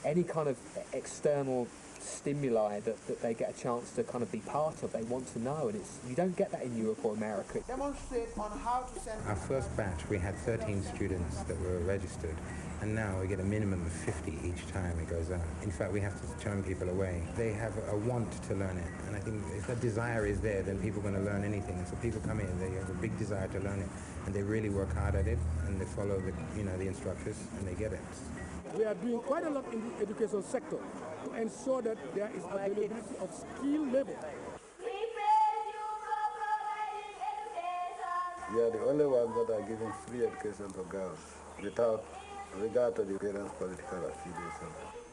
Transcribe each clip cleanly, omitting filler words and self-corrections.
any kind of external stimuli that they get a chance to kind of be part of. They want to know, and you don't get that in Europe or America. Demonstrate on how to send... Our first batch, we had 13 students that were registered, and now we get a minimum of 50 each time it goes out. In fact, we have to turn people away. They have a want to learn it, and I think if that desire is there, then people are going to learn anything. And so people come in, they have a big desire to learn it, and they really work hard at it, and they follow the instructors, and they get it. We are doing quite a lot in the education sector to ensure that there is availability of skilled labor. We are the only ones that are giving free education to girls without regard to the parents' political affiliation.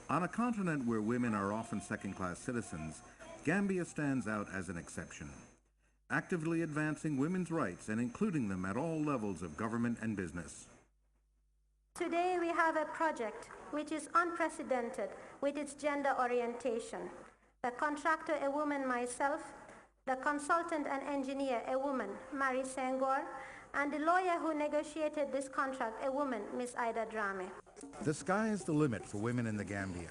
On a continent where women are often second-class citizens, Gambia stands out as an exception, actively advancing women's rights and including them at all levels of government and business. Today we have a project which is unprecedented with its gender orientation. The contractor, a woman, myself, the consultant and engineer, a woman, Marie Senghor, and the lawyer who negotiated this contract, a woman, Miss Ida Drame. The sky is the limit for women in the Gambia.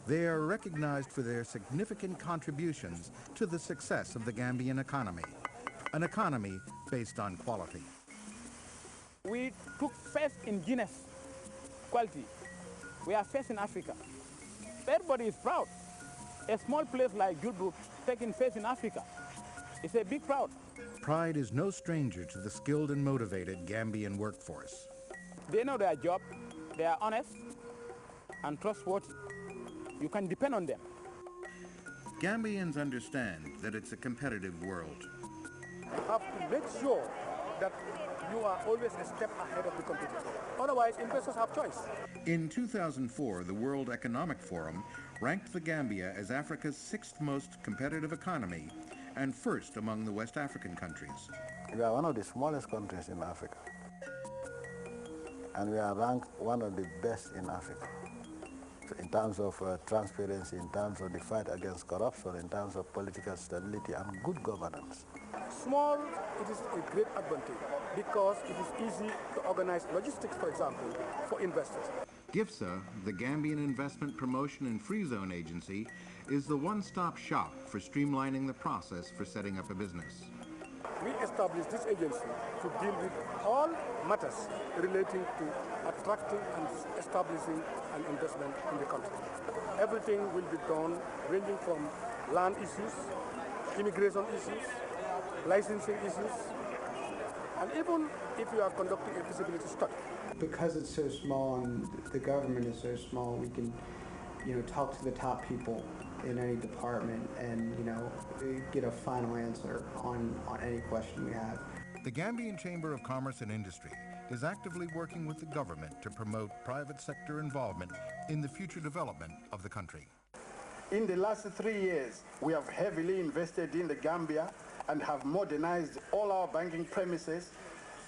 They are recognized for their significant contributions to the success of the Gambian economy, an economy based on quality. We took first in Guinness quality. We are first in Africa. Everybody is proud. A small place like Gilbrook taking first in Africa. It's a big proud. Pride is no stranger to the skilled and motivated Gambian workforce. They know their job. They are honest and trustworthy. You can depend on them. Gambians understand that it's a competitive world. You have to make sure that you are always a step ahead of the competitor. Otherwise, investors have choice. In 2004, the World Economic Forum ranked the Gambia as Africa's 6th most competitive economy and first among the West African countries. We are one of the smallest countries in Africa, and we are ranked one of the best in Africa in terms of transparency, in terms of the fight against corruption, in terms of political stability and good governance. Small, it is a great advantage because it is easy to organize logistics, for example, for investors. GIFSA, the Gambian Investment Promotion and Free Zone Agency, is the one-stop shop for streamlining the process for setting up a business. We established this agency to deal with all matters relating to attracting and establishing an investment in the country. Everything will be done ranging from land issues, immigration issues, licensing issues, and even if you are conducting a feasibility study. Because it's so small and the government is so small, we can, talk to the top people in any department and, get a final answer on any question we have. The Gambian Chamber of Commerce and Industry is actively working with the government to promote private sector involvement in the future development of the country. In the last 3 years, we have heavily invested in the Gambia and have modernized all our banking premises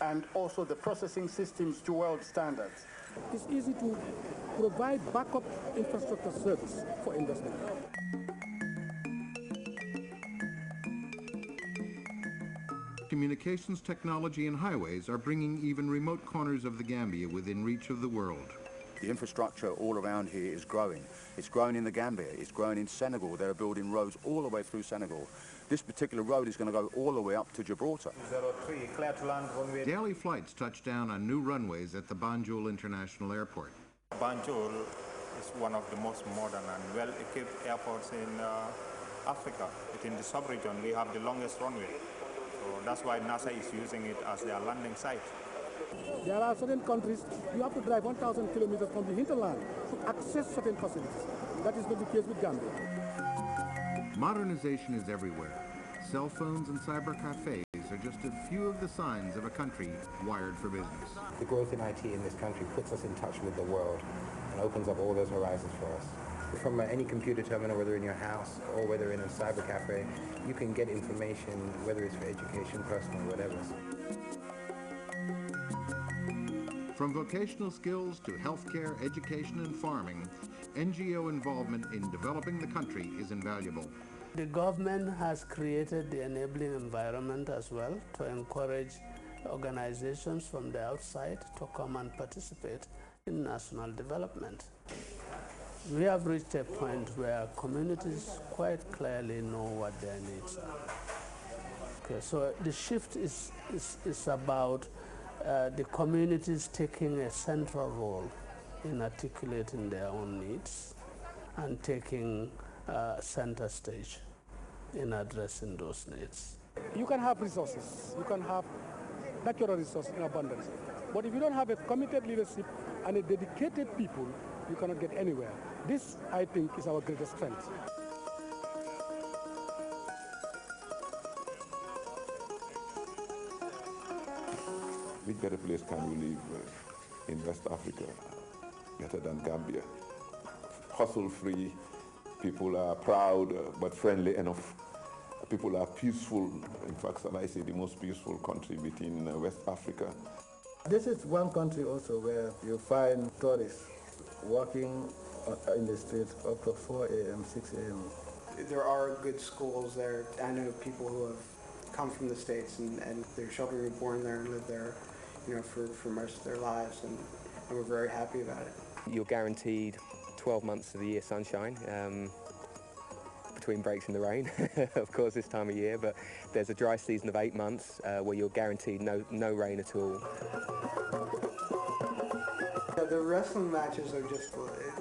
and also the processing systems to world standards. It's easy to provide backup infrastructure service for investment. Communications technology and highways are bringing even remote corners of the Gambia within reach of the world. The infrastructure all around here is growing. It's growing in the Gambia, it's growing in Senegal. They're building roads all the way through Senegal. This particular road is going to go all the way up to Gibraltar. 03, clear to land runway. Daily flights touch down on new runways at the Banjul International Airport. Banjul is one of the most modern and well-equipped airports in Africa. In the sub-region, we have the longest runway. So that's why NASA is using it as their landing site. There are certain countries, you have to drive 1,000 kilometers from the hinterland to access certain facilities. That is not the case with Gambia. Modernization is everywhere. Cell phones and cyber cafes are just a few of the signs of a country wired for business. The growth in IT in this country puts us in touch with the world and opens up all those horizons for us. From any computer terminal, whether in your house or whether in a cyber cafe, you can get information, whether it's for education, personal, whatever. From vocational skills to healthcare, education, and farming, NGO involvement in developing the country is invaluable. The government has created the enabling environment as well to encourage organizations from the outside to come and participate in national development. we have reached a point where communities quite clearly know what their needs are. Okay, so the shift is about the communities taking a central role in articulating their own needs and taking center stage in addressing those needs. You can have resources, you can have natural resources in abundance, but if you don't have a committed leadership and a dedicated people, you cannot get anywhere. This, I think, is our greatest strength. Which better place can we live in West Africa better than Gambia? Hustle-free, people are proud but friendly enough. People are peaceful. In fact, I say the most peaceful country within West Africa. This is one country also where you find tourists walking in the streets up to 4 a.m., 6 a.m. There are good schools there. I know people who have come from the States and their children were born there and lived there, for most of their lives, and we're very happy about it. You're guaranteed 12 months of the year sunshine, between breaks in the rain, of course, this time of year, but there's a dry season of 8 months where you're guaranteed no rain at all. The wrestling matches are just,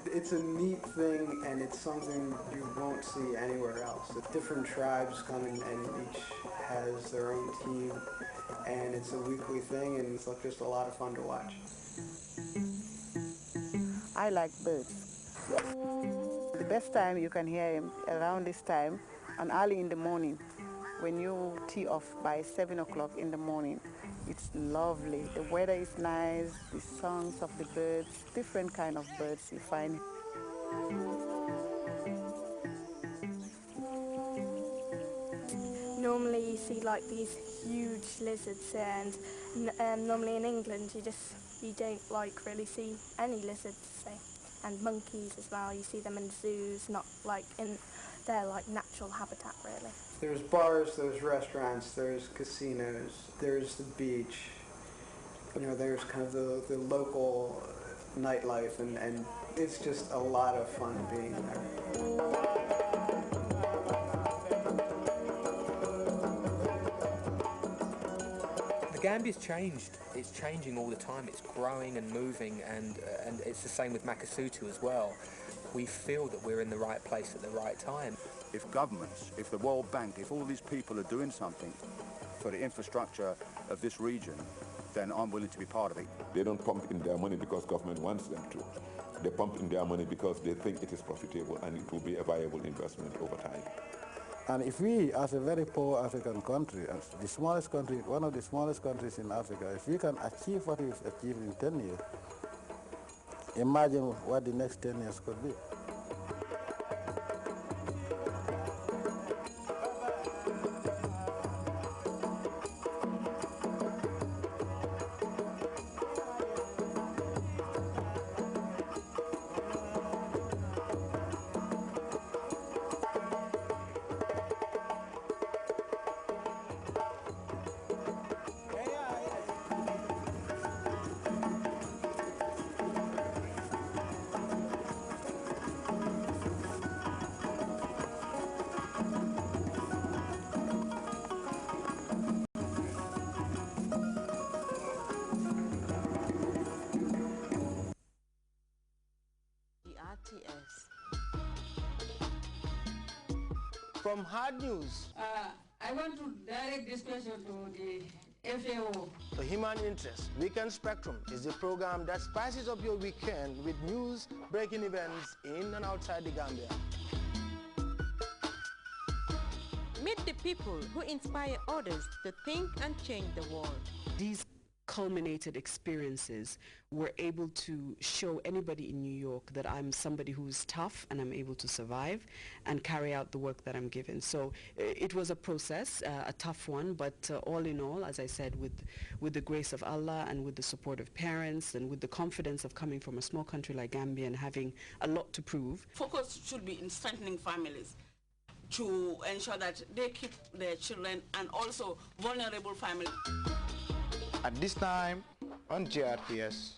it's a neat thing, and it's something you won't see anywhere else. The different tribes come in, and each has their own team, and it's a weekly thing, and it's just a lot of fun to watch. I like birds. The best time you can hear him around this time and early in the morning when you tee off by 7 o'clock in the morning. It's lovely. The weather is nice, the songs of the birds, different kind of birds you find. Normally you see like these huge lizards, and normally in England you don't really see any lizards, say. And monkeys as well, you see them in zoos, not like in their natural habitat really. There's bars, there's restaurants, there's casinos, there's the beach, there's kind of the local nightlife, and it's just a lot of fun being there. The Gambia's changed. It's changing all the time. It's growing and moving, and it's the same with Makasutu as well. We feel that we're in the right place at the right time. If governments, if the World Bank, if all these people are doing something for the infrastructure of this region, then I'm willing to be part of it. They don't pump in their money because government wants them to. They pump in their money because they think it is profitable and it will be a viable investment over time. And if we, as a very poor African country, as the smallest country, one of the smallest countries in Africa, if we can achieve what we've achieved in 10 years, imagine what the next 10 years could be. From hard news. I want to direct this question to the FAO. The Human Interest Weekend Spectrum is the program that spices up your weekend with news, breaking events in and outside the Gambia. Meet the people who inspire others to think and change the world. These culminated experiences were able to show anybody in New York that I'm somebody who's tough and I'm able to survive and carry out the work that I'm given. So it was a process, a tough one, but all in all, as I said, with the grace of Allah and with the support of parents and with the confidence of coming from a small country like Gambia and having a lot to prove. Focus should be in strengthening families to ensure that they keep their children and also vulnerable families. At this time on GRTS,